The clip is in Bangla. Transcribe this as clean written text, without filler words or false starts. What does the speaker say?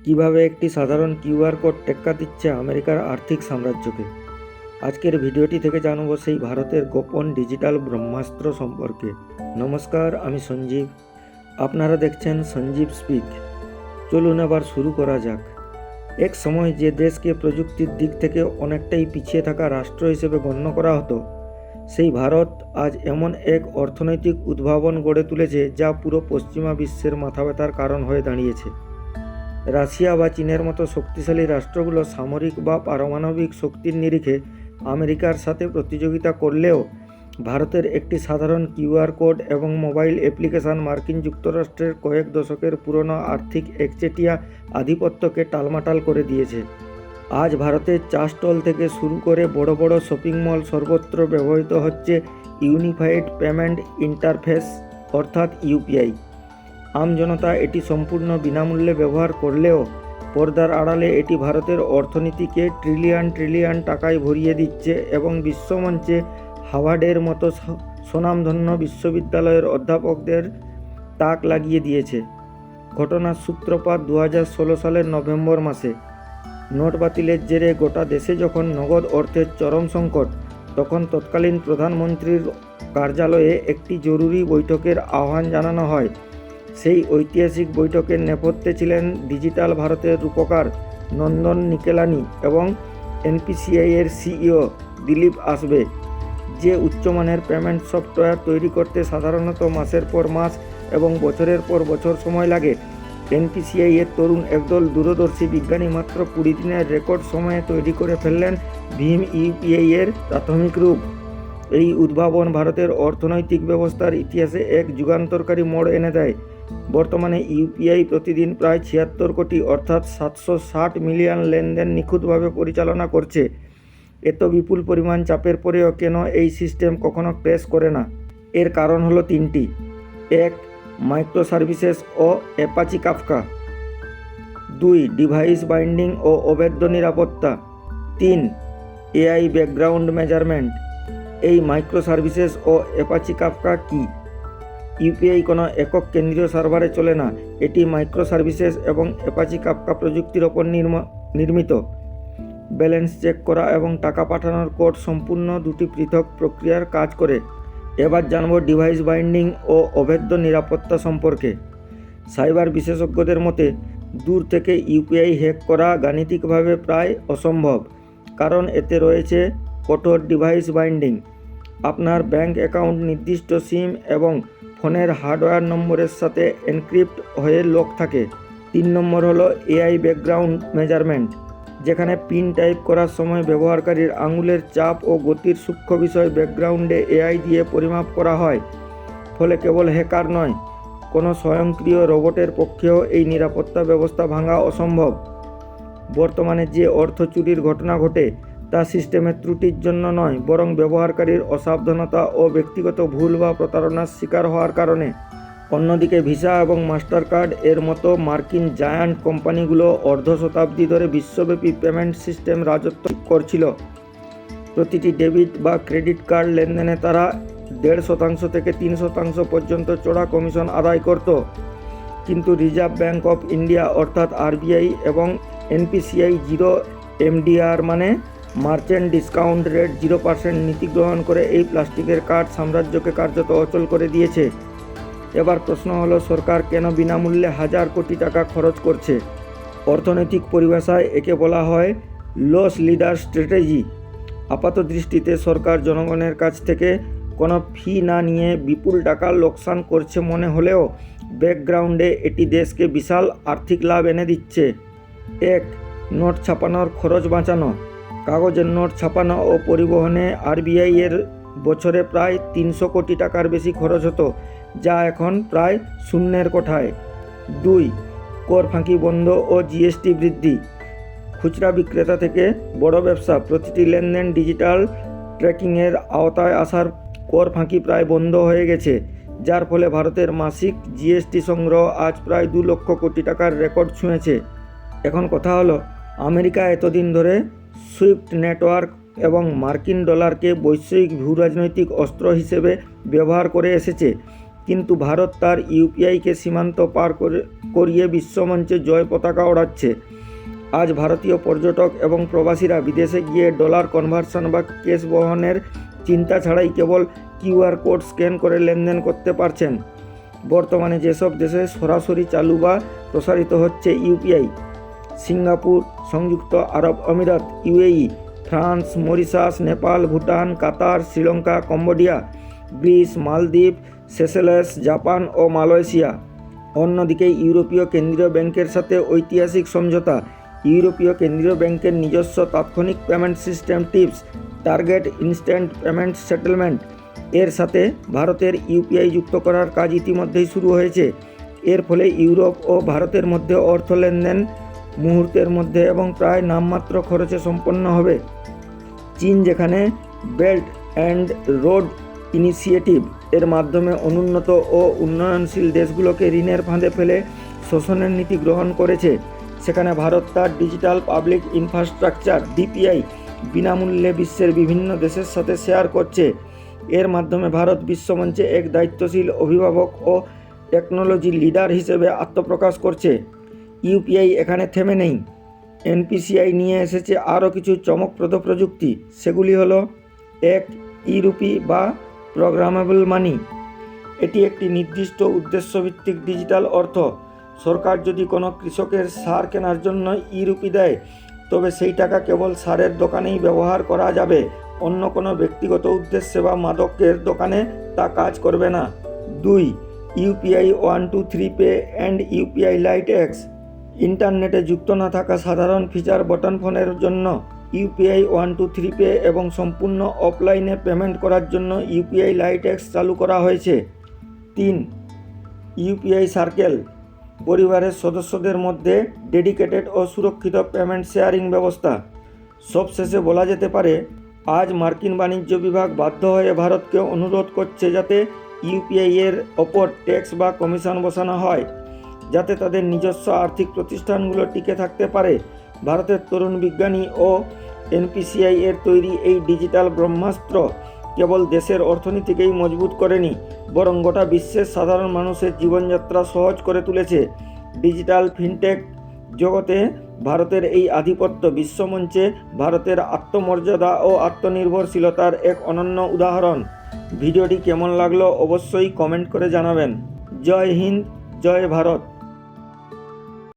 কিভাবে একটি সাধারণ কিউআর কোড টেক্কা দিচ্ছে আমেরিকার আর্থিক সাম্রাজ্যকে। আজকের ভিডিওটি থেকে জানবো সেই ভারতের গোপন ডিজিটাল ব্রহ্মাস্ত্র সম্পর্কে। নমস্কার, আমি সঞ্জীব। আপনারা দেখছেন সঞ্জীব স্পিক। চলুন এবার শুরু করা যাক। এক সময় যে দেশকে প্রযুক্তির দিক থেকে অনেকটাই পিছিয়ে থাকা রাষ্ট্র হিসেবে গণ্য করা হতো, সেই ভারত আজ এমন এক অর্থনৈতিক উদ্ভাবন গড়ে তুলেছে যা পুরো পশ্চিমা বিশ্বের মাথা ব্যথার কারণ হয়ে দাঁড়িয়েছে। রাশিয়া বা চীনের মতো শক্তিশালী রাষ্ট্রগুলো সামরিক বা পারমাণবিক শক্তির নিরিখে আমেরিকার সাথে প্রতিযোগিতা করলেও ভারতের একটি সাধারণ কিউআর কোড এবং মোবাইল অ্যাপ্লিকেশন মার্কিন যুক্তরাষ্ট্রের কয়েক দশকের পুরনো আর্থিক একচেটিয়া আধিপত্যকে টালমাটাল করে দিয়েছে। আজ ভারতের চা স্টল থেকে শুরু করে বড় বড় শপিং মল সর্বত্র ব্যবহৃত হচ্ছে ইউনিফাইড পেমেন্ট ইন্টারফেস অর্থাৎ ইউপিআই। আমজনতা এটি সম্পূর্ণ বিনামূল্যে ব্যবহার করলেও পর্দার আড়ালে এটি ভারতের অর্থনীতিকে ট্রিলিয়ন টাকায় ভরিয়ে দিচ্ছে এবং বিশ্বমঞ্চে হার্ভার্ডের মতো স্বনামধন্য বিশ্ববিদ্যালয়ের অধ্যাপকদের তাক লাগিয়ে দিয়েছে। ঘটনার সূত্রপাত 2016 সালের নভেম্বর মাসে। নোট বাতিলের জেরে গোটা দেশে যখন নগদ অর্থের চরম সংকট, তখন তৎকালীন প্রধানমন্ত্রীর কার্যালয়ে একটি জরুরি বৈঠকের আহ্বান জানানো হয়। সেই ঐতিহাসিক বৈঠকের নেপথ্যে ছিলেন ডিজিটাল ভারতের রূপকার নন্দন নিকেলানি এবং এনপিসিআই-এর সিইও দিলীপ আসবে। যে উচ্চমানের পেমেন্ট সফটওয়্যার তৈরি করতে সাধারণত মাসের পর মাস এবং বছরের পর বছর সময় লাগে, এনপিসিআই-এর তরুণ একদল দূরদর্শী বিজ্ঞানী মাত্র 20 দিনের রেকর্ড সময়ে তৈরি করে ফেললেন ভীম ইউপিআই-এর প্রাথমিক রূপ। এই উদ্ভাবন ভারতের অর্থনৈতিক ব্যবস্থার ইতিহাসে এক যুগান্তকারী মোড় এনে দেয়। বর্তমানে ইউপিআই প্রতিদিন প্রায় 76 কোটি অর্থাৎ 760 মিলিয়ন লেনদেন নিখুঁতভাবে পরিচালনা করছে। এত বিপুল পরিমাণ চাপের পরেও কেন এই সিস্টেম কখনো ক্র্যাশ করে না? এর কারণ হলো তিনটি। 1. মাইক্রো সার্ভিসেস ও অ্যাপাচি কাফকা। 2. ডিভাইস বাইন্ডিং ও অবৈধ নিরাপত্তা। 3. AI background measurement. এই মাইক্রো সার্ভিসেস ও অ্যাপাচি কাফকা কি? ইউপিআই কোনো একক কেন্দ্রীয় সার্ভারে চলে না, এটি মাইক্রো সার্ভিসেস এবং অ্যাপাচি কাফকা প্রযুক্তির ওপর নির্মিত। ব্যালেন্স চেক করা এবং টাকা পাঠানোর কোড সম্পূর্ণ দুটি পৃথক প্রক্রিয়ার কাজ করে। এবার জানব ডিভাইস বাইন্ডিং ও অবৈধ নিরাপত্তা সম্পর্কে। সাইবার বিশেষজ্ঞদের মতে দূর থেকে ইউপিআই হ্যাক করা গাণিতিকভাবে প্রায় অসম্ভব, কারণ এতে রয়েছে কঠোর ডিভাইস বাইন্ডিং। আপনার ব্যাংক অ্যাকাউন্ট নির্দিষ্ট সিম এবং ফোনের হার্ডওয়্যার নম্বরের সাথে এনক্রিপ্ট হয়ে লক থাকে। 3 নম্বর হলো এআই ব্যাকগ্রাউন্ড মেজারমেন্ট, যেখানে পিন টাইপ করার সময় ব্যবহারকারীর আঙুলের চাপ ও গতির সূক্ষ্ম বিষয় ব্যাকগ্রাউন্ডে এআই দিয়ে পরিমাপ করা হয়। ফলে কেবল হ্যাকার নয়, কোনো স্বয়ংক্রিয় রোবটের পক্ষেও এই নিরাপত্তা ব্যবস্থা ভাঙা অসম্ভব। বর্তমানে যে অর্থ চুরির ঘটনা ঘটে তা সিস্টেমের ত্রুটির জন্য নয়, বরং ব্যবহারকারীর অসাবধানতা ও ব্যক্তিগত ভুল বা প্রতারণার শিকার হওয়ার কারণে। অন্যদিকে ভিসা এবং মাস্টার কার্ড এর মতো মার্কিন জায়ান্ট কোম্পানিগুলো অর্ধ শতাব্দী ধরে বিশ্বব্যাপী পেমেন্ট সিস্টেম রাজত্ব করছিল। প্রতিটি ডেবিট বা ক্রেডিট কার্ড লেনদেনে তারা 1.5% থেকে 3% পর্যন্ত চড়া কমিশন আদায় করত। কিন্তু রিজার্ভ ব্যাঙ্ক অফ ইন্ডিয়া অর্থাৎ আরবিআই এবং এনপিসিআই 0 এমডিআর মানে মার্চেন্ট ডিসকাউন্ট রেট 0% নীতি গ্রহণ করে এই প্লাস্টিকের কার্ড সাম্রাজ্যকে কার্যত অচল করে দিয়েছে। এবার প্রশ্ন হলো, সরকার কেন বিনামূল্যে হাজার কোটি টাকা খরচ করছে? অর্থনৈতিক পরিভাষায় একে বলা হয় লস লিডার স্ট্র্যাটেজি। আপাত দৃষ্টিতে সরকার জনগণের কাছ থেকে কোনো ফি না নিয়ে বিপুল টাকা লোকসান করছে মনে হলেও ব্যাকগ্রাউন্ডে এটি দেশকে বিশাল আর্থিক লাভ এনে দিচ্ছে। 1. নোট ছাপানোর খরচ বাঁচানো। কাগজের নোট ছাপানো ও পরিবহনে আরবিআই এর বছরে প্রায় 300 কোটি টাকার বেশি খরচ হতো, যা এখন প্রায় শূন্যের কোঠায়। 2. কর ফাঁকি বন্ধ ও জিএসটি বৃদ্ধি। খুচরা বিক্রেতা থেকে বড় ব্যবসা প্রতিটি লেনদেন ডিজিটাল ট্র্যাকিংয়ের আওতায় আসার কর ফাঁকি প্রায় বন্ধ হয়ে গেছে, যার ফলে ভারতের মাসিক জিএসটি সংগ্রহ আজ প্রায় 2 লক্ষ কোটি টাকার রেকর্ড ছুঁয়েছে। এখন কথা হলো, আমেরিকা এতদিন ধরে সুইফট নেটওয়ার্ক এবং মার্কিন ডলারকে বৈশ্বিক ভূরাজনৈতিক অস্ত্র হিসেবে ব্যবহার করে এসেছে, কিন্তু ভারত তার ইউপিআইকে সীমান্ত পার করিয়ে বিশ্বমঞ্চে জয় পতাকা ওড়াচ্ছে। আজ ভারতীয় পর্যটক এবং প্রবাসীরা বিদেশে গিয়ে ডলার কনভার্সন বা ক্যাশ বহনের চিন্তা ছাড়াই কেবল কিউআর কোড স্ক্যান করে লেনদেন করতে পারছেন। বর্তমানে যেসব দেশে সরাসরি চালু বা প্রসারিত হচ্ছে ইউপিআই: সিঙ্গাপুর, সংযুক্ত আরব আমিরাত UAE, France, Mauritius, Nepal, Bhutan, Qatar, Sri Lanka, Cambodia, Greece, Maldives, Seychelles, Japan ও মালয়েশিয়া। অন্যদিকে ইউরোপীয় কেন্দ্রীয় ব্যাংকের সাথে ঐতিহাসিক সমঝোতা। ইউরোপীয় কেন্দ্রীয় ব্যাংকের নিজস্ব তাৎক্ষণিক payment system tips target instant payment settlement এর সাথে ভারতের ইউপিআই যুক্ত করার কাজ ইতিমধ্যেই শুরু হয়েছে। এর ফলে ইউরোপ ও ভারতের মধ্যে অর্থ লেনদেন মুহূর্তের মধ্যে এবং প্রায় নামমাত্র খরচে সম্পন্ন হবে। চীন, যেখানে বেল্ট অ্যান্ড রোড ইনিশিয়েটিভ এর মাধ্যমে অনুন্নত ও উন্নয়নশীল দেশগুলোকে ঋণের ফাঁদে ফেলে শোষণের নীতি গ্রহণ করেছে, সেখানে ভারত তার ডিজিটাল পাবলিক ইনফ্রাস্ট্রাকচার ডিপিআই বিনামূল্যে বিশ্বের বিভিন্ন দেশের সাথে শেয়ার করছে। এর মাধ্যমে ভারত বিশ্বমঞ্চে এক দায়িত্বশীল অভিভাবক ও টেকনোলজি লিডার হিসেবে আত্মপ্রকাশ করছে। ইউপিআই এখানে থেমে নেই। এনপিসিআই নিয়ে এসেছে আরও কিছু চমকপ্রদ প্রযুক্তি। সেগুলি হলো: এক, ই-রুপি বা প্রোগ্রামেবল মানি। এটি একটি নির্দিষ্ট উদ্দেশ্যভিত্তিক ডিজিটাল অর্থ। সরকার যদি কোনো কৃষকের সার কেনার জন্য ই-রুপি দেয়, তবে সেই টাকা কেবল সারের দোকানেই ব্যবহার করা যাবে, অন্য কোনো ব্যক্তিগত উদ্দেশ্যে বা মাদকের দোকানে তা কাজ করবে না। 2, UPI 123 pay and UPI lite x. ইন্টারনেটে যুক্ত না থাকা সাধারণ ফিচার বটন ফোনের জন্য ইউপিআই 123 পে এবং সম্পূর্ণ অফলাইনে পেমেন্ট করার জন্য ইউপিআই লাইট এক্স চালু করা হয়েছে। 3, ইউপিআই সার্কেল। পরিবারের সদস্যদের মধ্যে ডেডিকেটেড ও সুরক্ষিত পেমেন্ট শেয়ারিং ব্যবস্থা। সবশেষে বলা যেতে পারে, আজ মার্কিন বাণিজ্য বিভাগ বাধ্য হয়ে ভারতকে অনুরোধ করছে যাতে ইউপিআই এর ওপর ট্যাক্স বা কমিশন বসানো হয়, যাতে তাদের নিজস্ব আর্থিক প্রতিষ্ঠানগুলো টিকে থাকতে পারে। ভারতের তরুণ বিজ্ঞানী ও এনপিসিআই এর তৈরি এই ডিজিটাল ব্রহ্মাস্ত্র কেবল দেশের অর্থনীতিকেই মজবুত করেনি, বরং গোটা বিশ্বের সাধারণ মানুষের জীবনযাত্রা সহজ করে তুলেছে। ডিজিটাল ফিনটেক জগতে ভারতের এই আধিপত্য বিশ্বমঞ্চে ভারতের আত্মমর্যাদা ও আত্মনির্ভরশীলতার এক অনন্য উদাহরণ। ভিডিওটি কেমন লাগলো অবশ্যই কমেন্ট করে জানাবেন। জয় হিন্দ, জয় ভারত।